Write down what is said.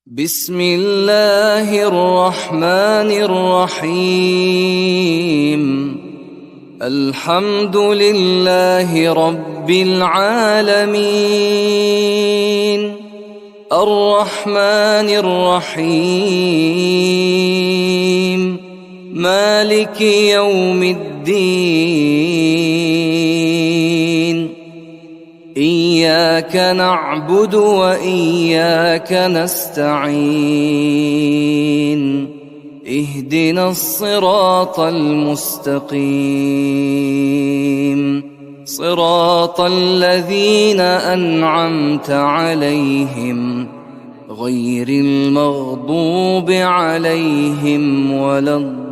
بسم الله الرحمن الرحيم. الحمد لله رب العالمين، الرحمن الرحيم، مالك يوم الدين. إياك نعبد وإياك نستعين، اهدنا الصراط المستقيم، صراط الذين أنعمت عليهم غير المغضوب عليهم ولا الضالين.